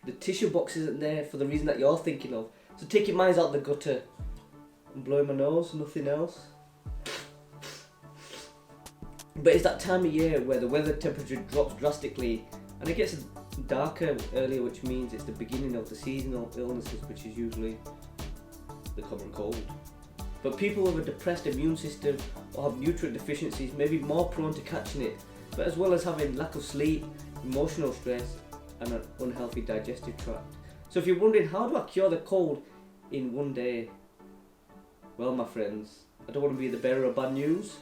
The tissue box isn't there for the reason that you're thinking of. So take your minds out the gutter. I'm blowing my nose, nothing else. But it's that time of year where the weather temperature drops drastically and it gets darker earlier, which means it's the beginning of the seasonal illnesses, which is usually the common cold. But people with a depressed immune system or have nutrient deficiencies may be more prone to catching it, but as well as having lack of sleep, emotional stress and an unhealthy digestive tract. So if you're wondering, how do I cure the cold in one day? Well, my friends, I don't want to be the bearer of bad news,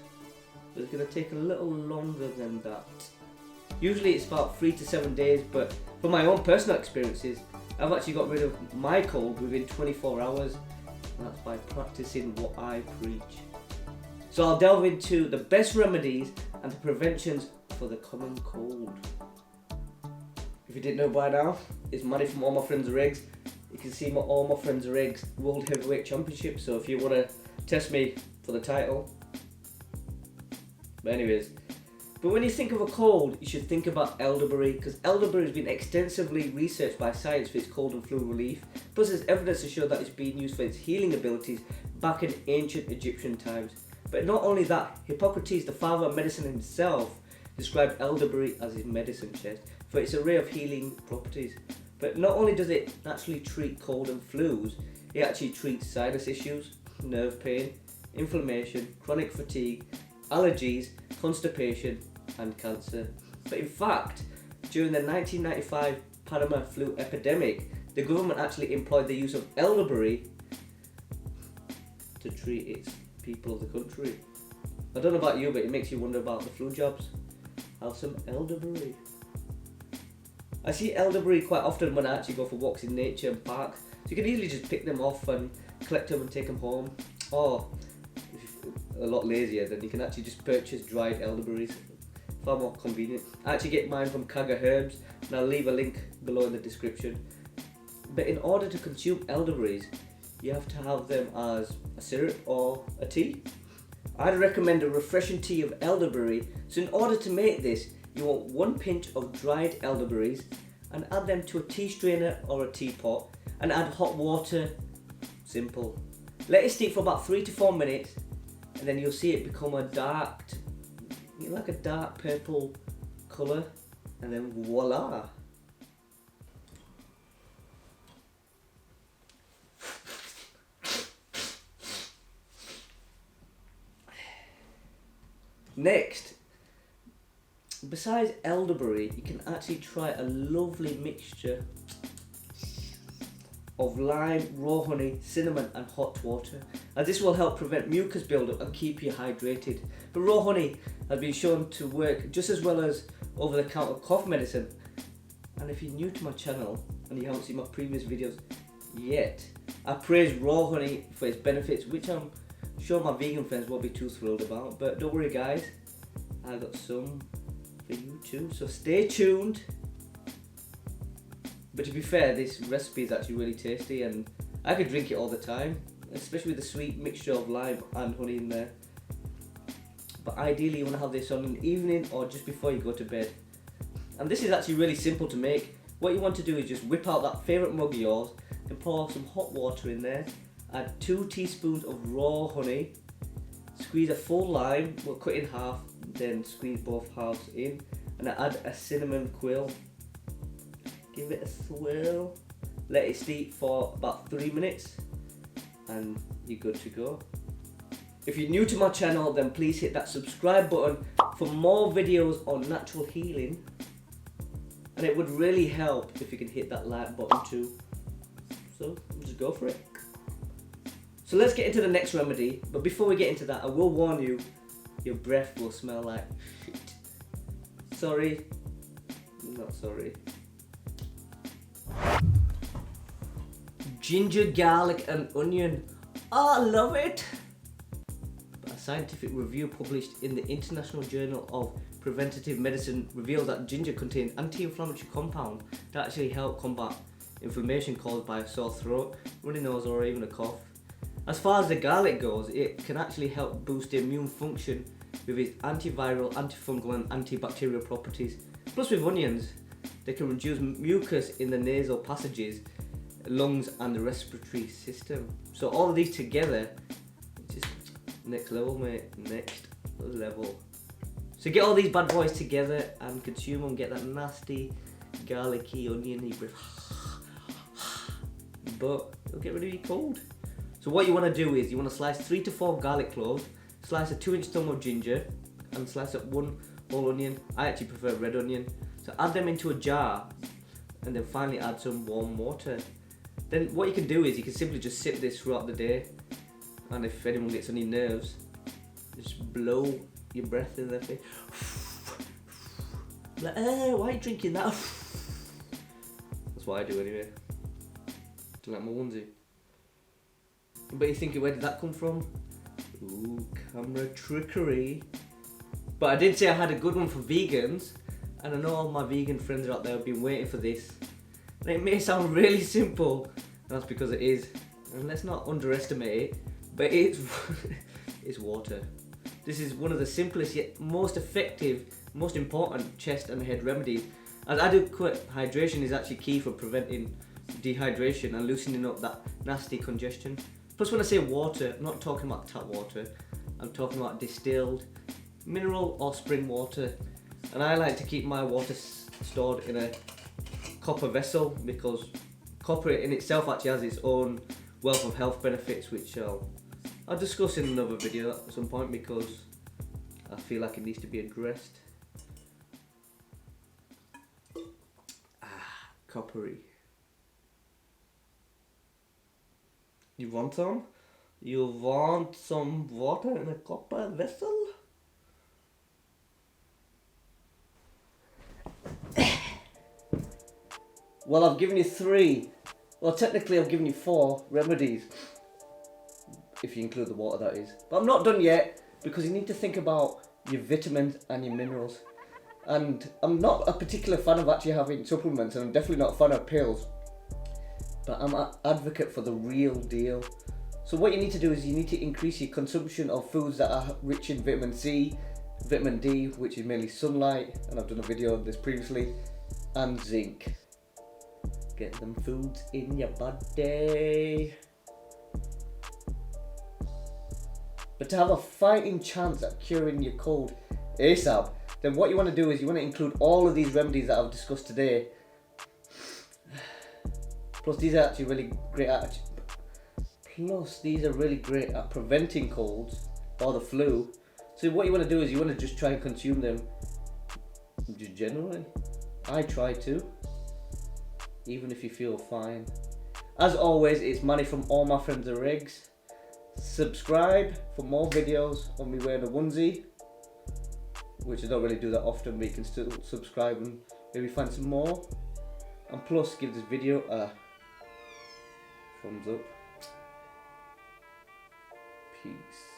but it's going to take a little longer than that. Usually it's about 3 to 7 days, but from my own personal experiences, I've actually got rid of my cold within 24 hours, and that's by practicing what I preach. So I'll delve into the best remedies and the preventions for the common cold. If you didn't know by now, it's Manny from All My Friends Are Eggs. You can see my All My Friends Are Eggs World Heavyweight Championship, so if you want to test me for the title. But anyways, but when you think of a cold, you should think about elderberry, because elderberry has been extensively researched by science for its cold and flu relief. Plus there's evidence to show that it's been used for its healing abilities back in ancient Egyptian times. But not only that, Hippocrates, the father of medicine himself, described elderberry as his medicine chest for its array of healing properties. But not only does it naturally treat cold and flus, it actually treats sinus issues, nerve pain, inflammation, chronic fatigue, allergies, constipation and cancer. But in fact, during the 1995 Panama flu epidemic, the government actually employed the use of elderberry to treat its people of the country. I don't know about you, but it makes you wonder about the flu jobs. Have some elderberry. I see elderberry quite often when I actually go for walks in nature and parks. So you can easily just pick them off and collect them and take them home. Or if you're a lot lazier, then you can actually just purchase dried elderberries. Far more convenient. I actually get mine from Kaga Herbs, and I'll leave a link below in the description. But in order to consume elderberries, you have to have them as a syrup or a tea. I'd recommend a refreshing tea of elderberry. So in order to make this, you want 1 pinch of dried elderberries and add them to a tea strainer or a teapot and add hot water. Simple. Let it steep for about 3 to 4 minutes and then you'll see it become a dark, like a dark purple colour, and then voila. Next, besides elderberry, you can actually try a lovely mixture of lime, raw honey, cinnamon and hot water, as this will help prevent mucus buildup and keep you hydrated. But raw honey has been shown to work just as well as over-the-counter cough medicine. And if you're new to my channel and you haven't seen my previous videos yet, I praise raw honey for its benefits, which I'm sure my vegan friends won't be too thrilled about, but don't worry guys, I got some for you too, so stay tuned. But to be fair, this recipe is actually really tasty and I could drink it all the time, especially with the sweet mixture of lime and honey in there. But ideally you want to have this on in the evening or just before you go to bed. And this is actually really simple to make. What you want to do is just whip out that favourite mug of yours and pour some hot water in there. Add 2 teaspoons of raw honey, squeeze a full lime, we'll cut in half, then squeeze both halves in, and add a cinnamon quill. Give it a swirl, let it steep for about 3 minutes, and you're good to go. If you're new to my channel, then please hit that subscribe button for more videos on natural healing, and it would really help if you can hit that like button too. So just go for it. So let's get into the next remedy, but before we get into that, I will warn you, your breath will smell like shit. Sorry, not sorry. Ginger, garlic and onion. Oh, I love it! But a scientific review published in the International Journal of Preventative Medicine revealed that ginger contains anti-inflammatory compounds that actually help combat inflammation caused by a sore throat, runny nose or even a cough. As far as the garlic goes, it can actually help boost the immune function with its antiviral, antifungal and antibacterial properties. Plus with onions, They can reduce mucus in the nasal passages, lungs and the respiratory system. So all of these together, just next level, mate, next level. So get all these bad boys together and consume them, get that nasty, garlicky, oniony breath. But it'll get rid of your cold. So what you want to do is you want to slice 3 to 4 garlic cloves, slice a 2-inch thumb of ginger, and slice up 1 whole onion. I actually prefer red onion. So add them into a jar, and then finally add some warm water. Then what you can do is you can simply just sip this throughout the day, and if anyone gets on your nerves, just blow your breath in their face. Like, why are you drinking that? That's what I do anyway. Do you like my onesie? But you're thinking, where did that come from? Ooh, camera trickery. But I did say I had a good one for vegans, and I know all my vegan friends out there have been waiting for this. And it may sound really simple, and that's because it is. And let's not underestimate it, but it's it's water. This is one of the simplest yet most effective, most important chest and head remedies. As adequate hydration is actually key for preventing dehydration and loosening up that nasty congestion. Plus, when I say water, I'm not talking about tap water. I'm talking about distilled, mineral or spring water. And I like to keep my water stored in a copper vessel because copper in itself actually has its own wealth of health benefits, which I'll discuss in another video at some point because I feel like it needs to be addressed. Coppery. You want some? You want some water in a copper vessel? Well, I've given you 3. Well, technically I've given you 4 remedies. If you include the water, that is. But I'm not done yet, because you need to think about your vitamins and your minerals. And I'm not a particular fan of actually having supplements, and I'm definitely not a fan of pills. But I'm an advocate for the real deal. So what you need to do is you need to increase your consumption of foods that are rich in vitamin C, vitamin D, which is mainly sunlight, and I've done a video on this previously, and zinc. Get them foods in your body. But to have a fighting chance at curing your cold ASAP, then what you want to do is you want to include all of these remedies that I've discussed today. Plus these are actually really great at preventing colds or the flu. So what you want to do is you want to just try and consume them just generally. I try to, even if you feel fine. As always, it's Manny from All My Friends Are Eggs. Subscribe for more videos on me wearing a onesie, which I don't really do that often, but you can still subscribe and maybe find some more. And plus, give this video a thumbs up. Peace.